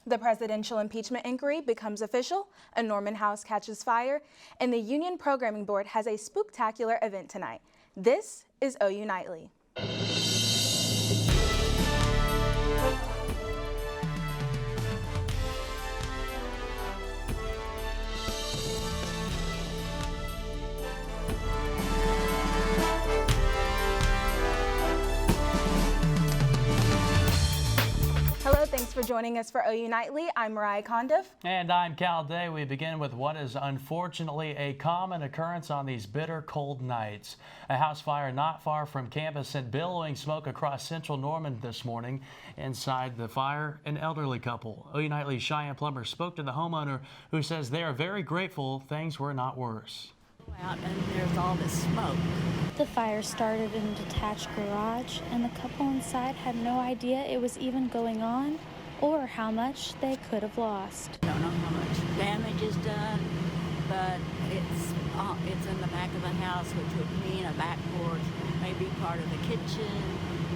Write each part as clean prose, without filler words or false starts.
The presidential impeachment inquiry becomes official, a Norman house catches fire, and the Union Programming Board has a spooktacular event tonight. This is OU Nightly. Hello, thanks for joining us for OU Nightly. I'm Mariah Conduff. And I'm Cal Day. We begin with what is unfortunately a common occurrence on these bitter cold nights. A house fire not far from campus sent billowing smoke across central Norman this morning. Inside the fire, an elderly couple. OU Nightly's Cheyenne Plummer spoke to the homeowner, who says they are very grateful things were not worse. Out and there's all this smoke. The fire started in a detached garage, and the couple inside had no idea it was even going on or how much they could have lost. I don't know how much damage is done, but it's in the back of the house, which would mean a back porch, maybe part of the kitchen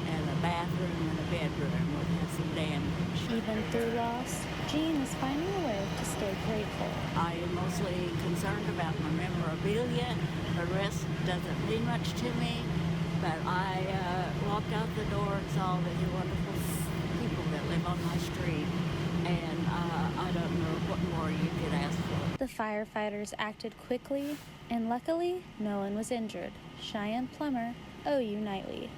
and a bathroom and a bedroom would have some damage. Even through loss, Jean is finding a way to stay grateful. I am mostly concerned about my memorabilia. The rest doesn't mean much to me, but I walked out the door and saw the wonderful people that live on my street, and I don't know what more you could ask for. The firefighters acted quickly, and luckily, no one was injured. Cheyenne Plummer, OU Nightly.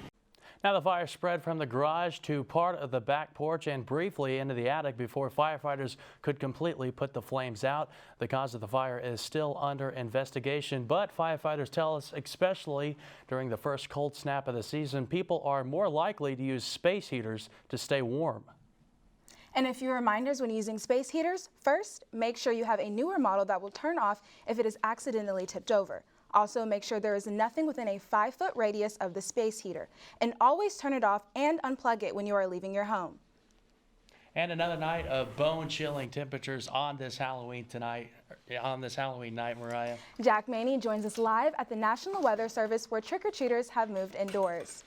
Now the fire spread from the garage to part of the back porch and briefly into the attic before firefighters could completely put the flames out. The cause of the fire is still under investigation, but firefighters tell us, especially during the first cold snap of the season, people are more likely to use space heaters to stay warm. And a few reminders when using space heaters. First, make sure you have a newer model that will turn off if it is accidentally tipped over. Also, make sure there is nothing within a 5-foot radius of the space heater, and always turn it off and unplug it when you are leaving your home. And another night of bone-chilling temperatures on this Halloween night, Mariah. Jack Maney joins us live at the National Weather Service, where trick-or-treaters have moved indoors.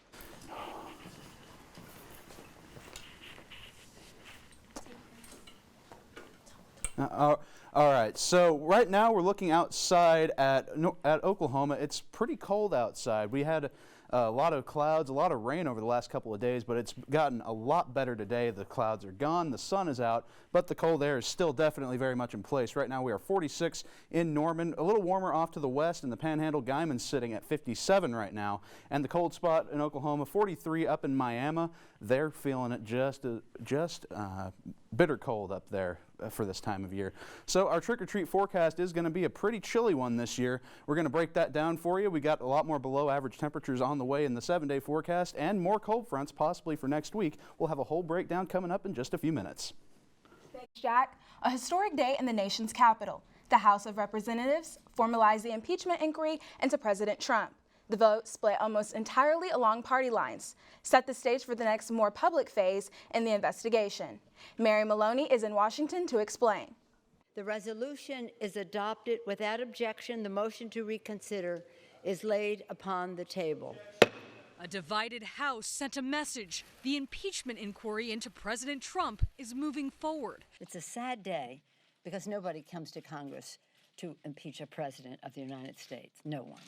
All right, so right now we're looking outside at Oklahoma. It's pretty cold outside. We had a lot of clouds, a lot of rain over the last couple of days, but it's gotten a lot better today. The clouds are gone, the sun is out, but the cold air is still definitely very much in place. Right now we are 46 in Norman, a little warmer off to the west in the Panhandle. Guyman's sitting at 57 right now, and the cold spot in Oklahoma, 43 up in Miami. They're feeling it just bitter cold up there for this time of year. So our trick-or-treat forecast is going to be a pretty chilly one this year. We're going to break that down for you. We got a lot more below average temperatures on the way in the 7-day forecast, and more cold fronts possibly for next week. We'll have a whole breakdown coming up in just a few minutes. Thanks, Jack. A historic day in the nation's capital. The House of Representatives formalized the impeachment inquiry into President Trump. The vote, split almost entirely along party lines, set the stage for the next more public phase in the investigation. Mary Maloney is in Washington to explain. The resolution is adopted without objection. The motion to reconsider is laid upon the table. A divided House sent a message. The impeachment inquiry into President Trump is moving forward. It's a sad day because nobody comes to Congress to impeach a president of the United States. No one.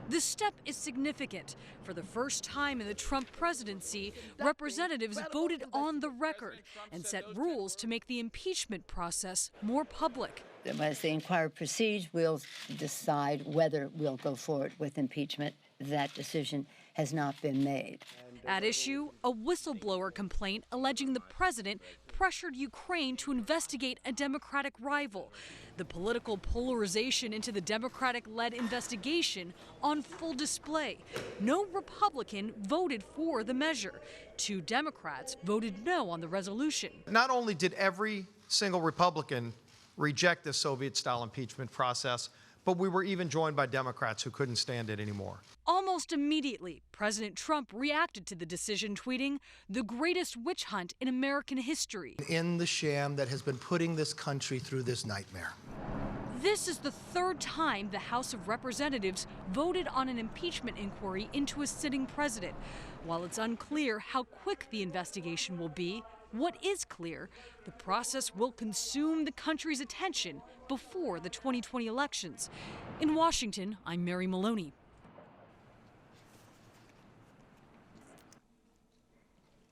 The step is significant. For the first time in the Trump presidency, representatives voted on the record and set rules to make the impeachment process more public. As the inquiry proceeds, we'll decide whether we'll go forward with impeachment. That decision has not been made. At issue, a whistleblower complaint alleging the president pressured Ukraine to investigate a Democratic rival. The political polarization into the Democratic-led investigation on full display. No Republican voted for the measure. 2 Democrats voted no on the resolution. Not only did every single Republican reject the Soviet-style impeachment process, but we were even joined by Democrats who couldn't stand it anymore. Almost immediately, President Trump reacted to the decision, tweeting, "The greatest witch hunt in American history." In the sham that has been putting this country through this nightmare. This is the 3rd time the House of Representatives voted on an impeachment inquiry into a sitting president. While it's unclear how quick the investigation will be, What is clear, the process will consume the country's attention before the 2020 elections. In Washington, I'm Mary Maloney.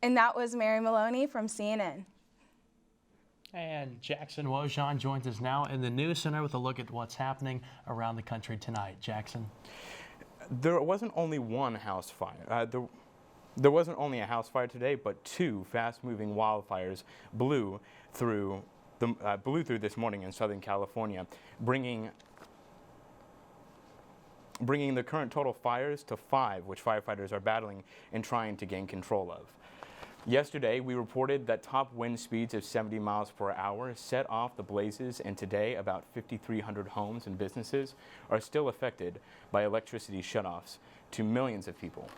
And that was Mary Maloney from CNN. And Jackson Wojan joins us now in the News Center with a look at what's happening around the country tonight. Jackson. There wasn't only one house fire. There wasn't only a house fire today, but two fast-moving wildfires blew through this morning in Southern California, bringing the current total fires to 5, which firefighters are battling and trying to gain control of. Yesterday, we reported that top wind speeds of 70 miles per hour set off the blazes, and today about 5,300 homes and businesses are still affected by electricity shutoffs to millions of people.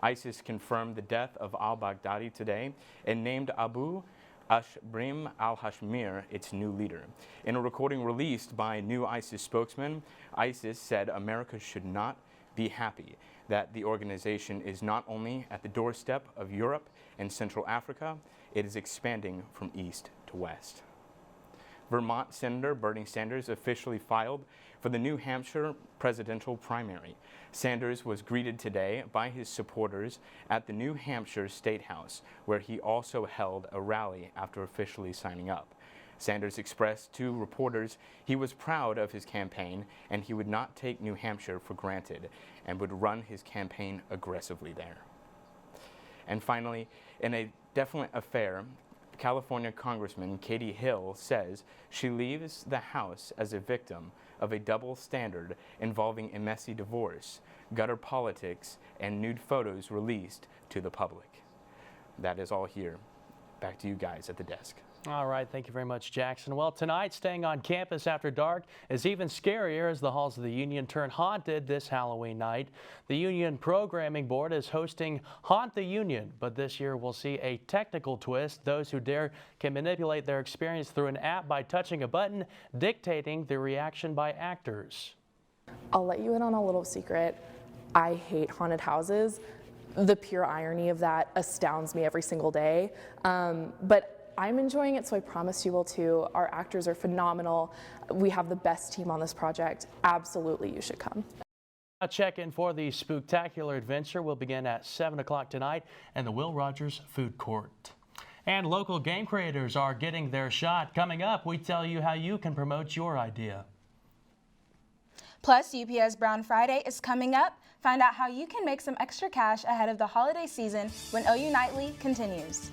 ISIS confirmed the death of al-Baghdadi today and named Abu Ashbrim al-Hashmir its new leader. In a recording released by a new ISIS spokesman, ISIS said America should not be happy that the organization is not only at the doorstep of Europe and Central Africa, it is expanding from east to west. Vermont Senator Bernie Sanders officially filed for the New Hampshire presidential primary. Sanders was greeted today by his supporters at the New Hampshire State House, where he also held a rally after officially signing up. Sanders expressed to reporters he was proud of his campaign and he would not take New Hampshire for granted and would run his campaign aggressively there. And finally, in a definite affair, California Congressman Katie Hill says she leaves the House as a victim of a double standard involving a messy divorce, gutter politics, and nude photos released to the public. That is all here. Back to you guys at the desk. All right, thank you very much, Jackson. Well, tonight, staying on campus after dark is even scarier as the halls of the Union turn haunted this Halloween night. The Union Programming Board is hosting Haunt the Union, but this year we'll see a technical twist. Those who dare can manipulate their experience through an app by touching a button, dictating the reaction by actors. I'll let you in on a little secret. I hate haunted houses. The pure irony of that astounds me every single day. But I'm enjoying it, so I promise you will too. Our actors are phenomenal. We have the best team on this project. Absolutely, you should come. A check-in for the spooktacular adventure will begin at 7 o'clock tonight in the Will Rogers Food Court. And local game creators are getting their shot. Coming up, we tell you how you can promote your idea. Plus, UPS Brown Friday is coming up. Find out how you can make some extra cash ahead of the holiday season when OU Nightly continues.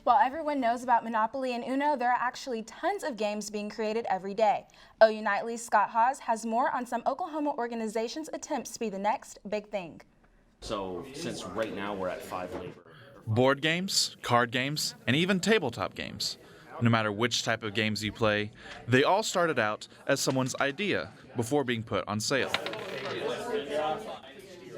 While everyone knows about Monopoly and Uno, there are actually tons of games being created every day. OU Nightly's Scott Haas has more on some Oklahoma organizations' attempts to be the next big thing. So since right now we're at 5 labor. Board games, card games, and even tabletop games. No matter which type of games you play, they all started out as someone's idea before being put on sale.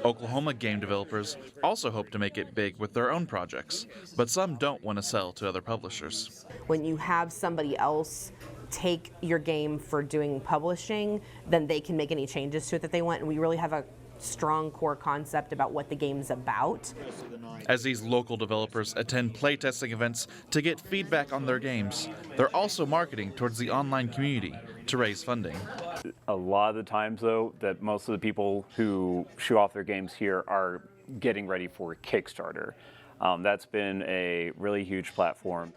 Oklahoma game developers also hope to make it big with their own projects, but some don't want to sell to other publishers. When you have somebody else take your game for doing publishing, then they can make any changes to it that they want, and we really have a strong core concept about what the game's about. As these local developers attend playtesting events to get feedback on their games, they're also marketing towards the online community to raise funding. A lot of the times, though, that most of the people who show off their games here are getting ready for Kickstarter. That's been a really huge platform.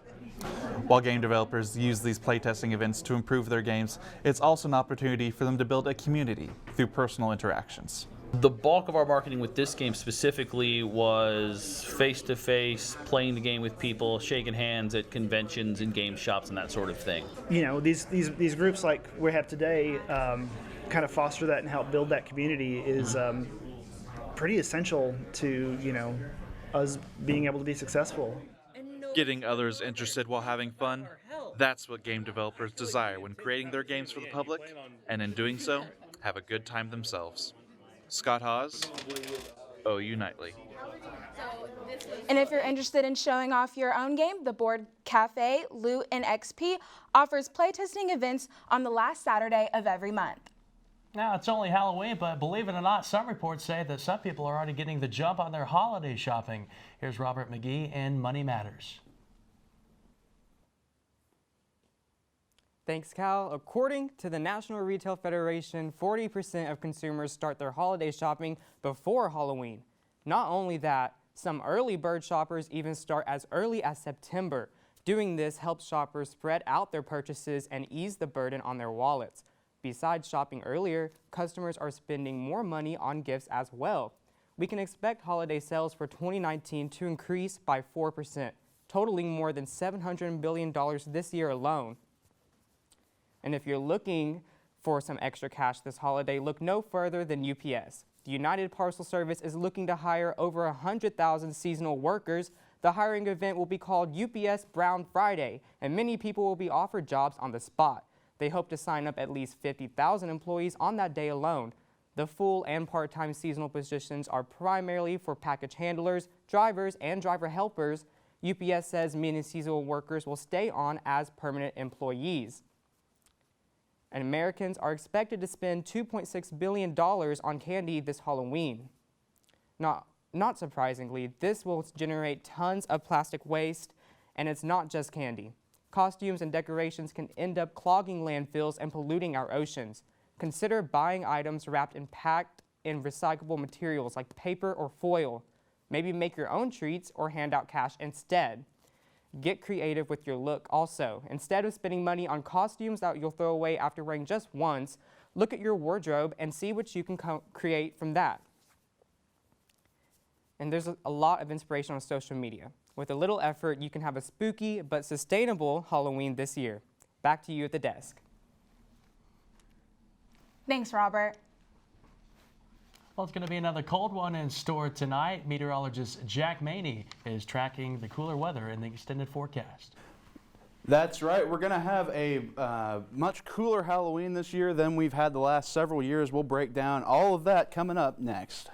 While game developers use these playtesting events to improve their games, it's also an opportunity for them to build a community through personal interactions. The bulk of our marketing with this game specifically was face-to-face, playing the game with people, shaking hands at conventions and game shops and that sort of thing. You know, these groups like we have today kind of foster that and help build that community is pretty essential to, you know, us being able to be successful. Getting others interested while having fun, that's what game developers desire when creating their games for the public, and in doing so, have a good time themselves. Scott Haas, OU Nightly. And if you're interested in showing off your own game, the Board Cafe, Loot, and XP offers playtesting events on the last Saturday of every month. Now, it's only Halloween, but believe it or not, some reports say that some people are already getting the jump on their holiday shopping. Here's Robert McGee in Money Matters. Thanks, Cal. According to the National Retail Federation, 40% of consumers start their holiday shopping before Halloween. Not only that, some early bird shoppers even start as early as September. Doing this helps shoppers spread out their purchases and ease the burden on their wallets. Besides shopping earlier, customers are spending more money on gifts as well. We can expect holiday sales for 2019 to increase by 4%, totaling more than $700 billion this year alone. And if you're looking for some extra cash this holiday, look no further than UPS. The United Parcel Service is looking to hire over 100,000 seasonal workers. The hiring event will be called UPS Brown Friday, and many people will be offered jobs on the spot. They hope to sign up at least 50,000 employees on that day alone. The full and part-time seasonal positions are primarily for package handlers, drivers, and driver helpers. UPS says many seasonal workers will stay on as permanent employees. And Americans are expected to spend $2.6 billion on candy this Halloween. Not surprisingly, this will generate tons of plastic waste, and it's not just candy. Costumes and decorations can end up clogging landfills and polluting our oceans. Consider buying items wrapped and packed in recyclable materials like paper or foil. Maybe make your own treats or hand out cash instead. Get creative with your look also. Instead of spending money on costumes that you'll throw away after wearing just once, look at your wardrobe and see what you can create from that. And there's a lot of inspiration on social media. With a little effort, you can have a spooky but sustainable Halloween this year. Back to you at the desk. Thanks, Robert. Well, it's going to be another cold one in store tonight. Meteorologist Jack Maney is tracking the cooler weather in the extended forecast. That's right. We're going to have a much cooler Halloween this year than we've had the last several years. We'll break down all of that coming up next.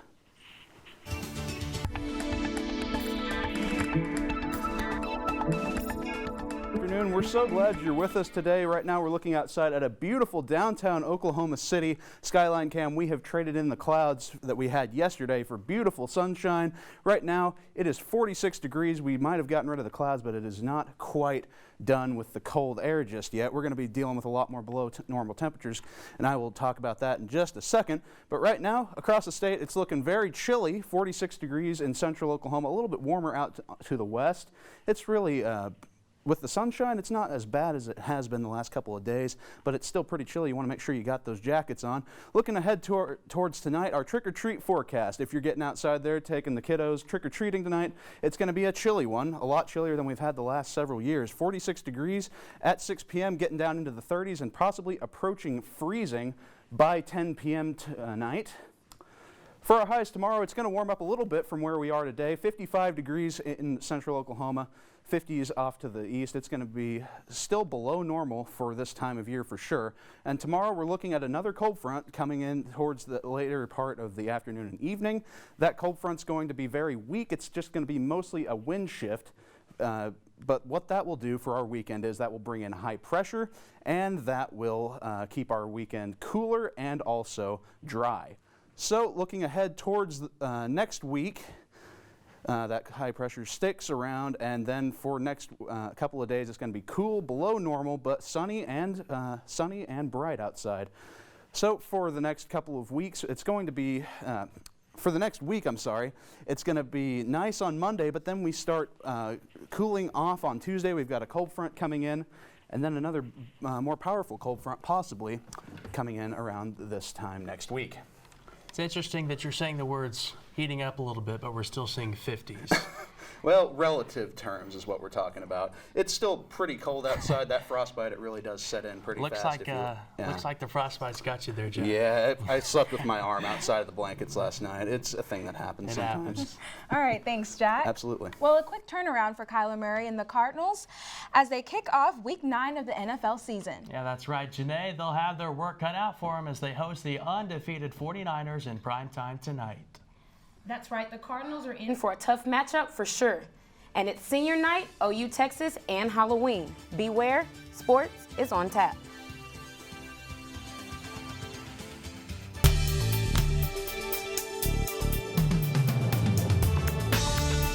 We're so glad you're with us today. Right now we're looking outside at a beautiful downtown Oklahoma City skyline cam. We have traded in the clouds that we had yesterday for beautiful sunshine. Right now it is 46 degrees. We might have gotten rid of the clouds, but it is not quite done with the cold air just yet. We're going to be dealing with a lot more below normal temperatures, and I will talk about that in just a second. But right now across the state it's looking very chilly, 46 degrees in central Oklahoma, a little bit warmer out to the west. It's really with the sunshine, it's not as bad as it has been the last couple of days, but it's still pretty chilly. You want to make sure you got those jackets on. Looking ahead towards tonight, our trick-or-treat forecast. If you're getting outside there, taking the kiddos trick-or-treating tonight, it's going to be a chilly one, a lot chillier than we've had the last several years. 46 degrees at 6 p.m., getting down into the 30s and possibly approaching freezing by 10 p.m. tonight. For our highs tomorrow, it's going to warm up a little bit from where we are today. 55 degrees in central Oklahoma. 50s off to the east. It's going to be still below normal for this time of year for sure. And tomorrow we're looking at another cold front coming in towards the later part of the afternoon and evening. That cold front's going to be very weak. It's just going to be mostly a wind shift. But what that will do for our weekend is that will bring in high pressure, and that will keep our weekend cooler and also dry. So looking ahead towards next week, that high pressure sticks around, and then for next couple of days it's going to be cool below normal, but sunny and bright outside. So for the next couple of weeks, it's going to be for the next week, it's going to be nice on Monday, but then we start cooling off on Tuesday. We've got a cold front coming in, and then another more powerful cold front possibly coming in around this time next week. It's interesting that you're saying the words heating up a little bit, but we're still seeing 50s. Well, relative terms is what we're talking about. It's still pretty cold outside. That frostbite, it really does set in pretty looks fast. Looks like the frostbite's got you there, Jeff. Yeah, I slept with my arm outside of the blankets last night. It's a thing that happens sometimes. All right, thanks, Jack. Absolutely. Well, a quick turnaround for Kyler Murray and the Cardinals as they kick off Week 9 of the NFL season. Yeah, that's right, Janae. They'll have their work cut out for them as they host the undefeated 49ers in primetime tonight. That's right, the Cardinals are in for a tough matchup for sure. And it's senior night, OU Texas, and Halloween. Beware, sports is on tap.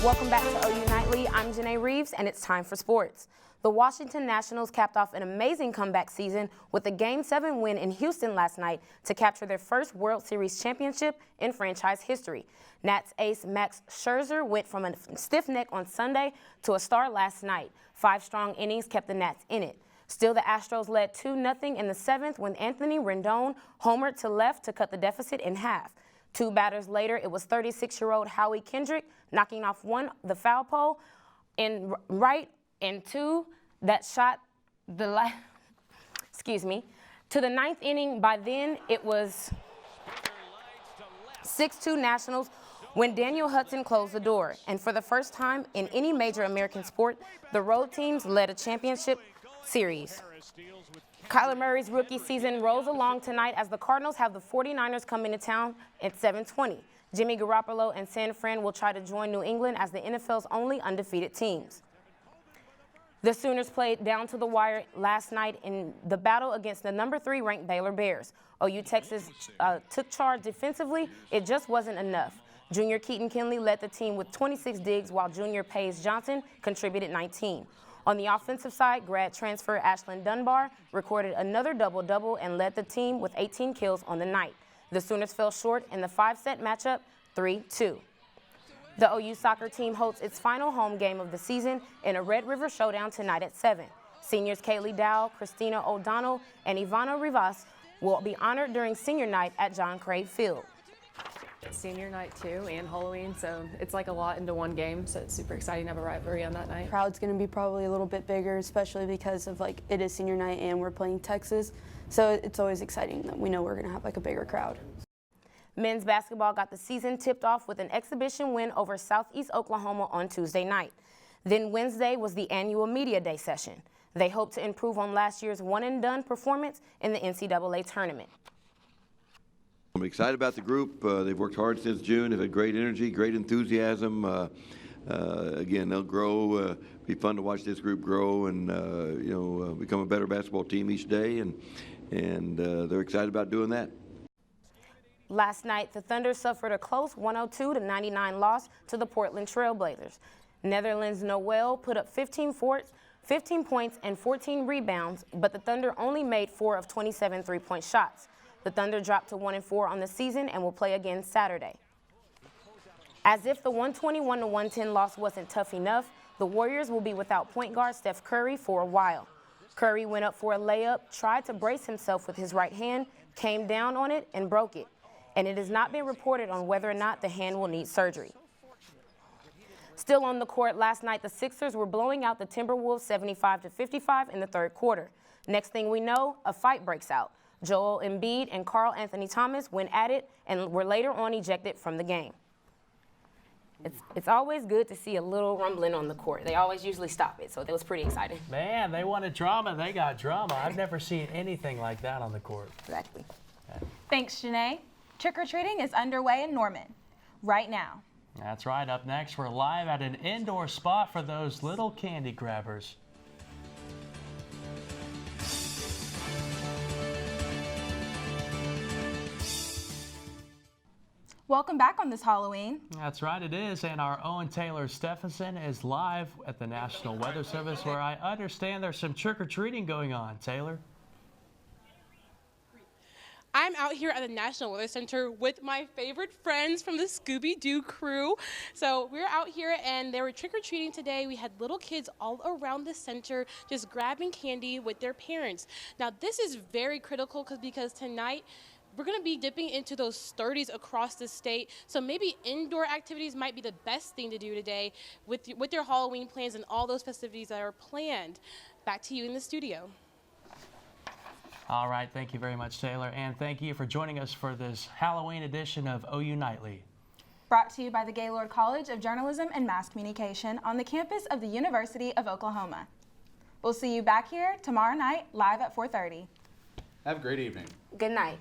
Welcome back to OU Nightly. I'm Janae Reeves, and it's time for sports. The Washington Nationals capped off an amazing comeback season with a Game 7 win in Houston last night to capture their first World Series championship in franchise history. Nats ace Max Scherzer went from a stiff neck on Sunday to a star last night. 5 strong innings kept the Nats in it. Still, the Astros led 2-0 in the 7th when Anthony Rendon homered to left to cut the deficit in half. 2 batters later, it was 36-year-old Howie Kendrick knocking off the foul pole in right and 2 that shot the to the 9th inning. By then, it was 6-2 Nationals when Daniel Hudson closed the door. And for the first time in any major American sport, the road teams led a championship series. Kyler Murray's rookie season rolls along tonight as the Cardinals have the 49ers coming to town at 7:20. Jimmy Garoppolo and San Fran will try to join New England as the NFL's only undefeated teams. The Sooners played down to the wire last night in the battle against the number 3 ranked Baylor Bears. OU Texas took charge defensively. It just wasn't enough. Junior Keaton Kinley led the team with 26 digs, while junior Paige Johnson contributed 19. On the offensive side, grad transfer Ashlyn Dunbar recorded another double-double and led the team with 18 kills on the night. The Sooners fell short in the 5-set matchup, 3-2. The OU soccer team hosts its final home game of the season in a Red River Showdown tonight at 7. Seniors Kaylee Dow, Christina O'Donnell, and Ivana Rivas will be honored during senior night at John Craig Field. Senior night too, and Halloween, so it's like a lot into one game, so it's super exciting to have a rivalry on that night. Crowd's going to be probably a little bit bigger, especially because of it is senior night and we're playing Texas, so it's always exciting that we know we're going to have a bigger crowd. Men's basketball got the season tipped off with an exhibition win over Southeast Oklahoma on Tuesday night. Then Wednesday was the annual Media Day session. They hope to improve on last year's one-and-done performance in the NCAA tournament. I'm excited about the group. They've worked hard since June. They've had great energy, great enthusiasm. Again, they'll grow. Be fun to watch this group grow and become a better basketball team each day. And they're excited about doing that. Last night, the Thunder suffered a close 102-99 loss to the Portland Trail Blazers. Netherlands Noel put up 15 points and 14 rebounds, but the Thunder only made 4 of 27 three-point shots. The Thunder dropped to 1-4 on the season and will play again Saturday. As if the 121-110 loss wasn't tough enough, the Warriors will be without point guard Steph Curry for a while. Curry went up for a layup, tried to brace himself with his right hand, came down on it, and broke it. And it has not been reported on whether or not the hand will need surgery. Still on the court last night, the Sixers were blowing out the Timberwolves 75-55 in the third quarter. Next thing we know, a fight breaks out. Joel Embiid and Karl Anthony Towns went at it and were later on ejected from the game. It's always good to see a little rumbling on the court. They always usually stop it, so it was pretty exciting. Man, they wanted drama. They got drama. I've never seen anything like that on the court. Exactly. Thanks, Janae. Trick-or-treating is underway in Norman right now. That's right. Up next, we're live at an indoor spot for those little candy grabbers. Welcome back on this Halloween. That's right, it is. And our own Taylor Stephenson is live at the National Weather Service, where I understand there's some trick-or-treating going on. Taylor? I'm out here at the National Weather Center with my favorite friends from the Scooby-Doo crew. So we're out here and they were trick-or-treating today. We had little kids all around the center just grabbing candy with their parents. Now this is very critical because tonight we're going to be dipping into those 30s across the state. So maybe indoor activities might be the best thing to do today with your Halloween plans and all those festivities that are planned. Back to you in the studio. All right, thank you very much, Taylor, and thank you for joining us for this Halloween edition of OU Nightly. Brought to you by the Gaylord College of Journalism and Mass Communication on the campus of the University of Oklahoma. We'll see you back here tomorrow night, live at 4:30. Have a great evening. Good night.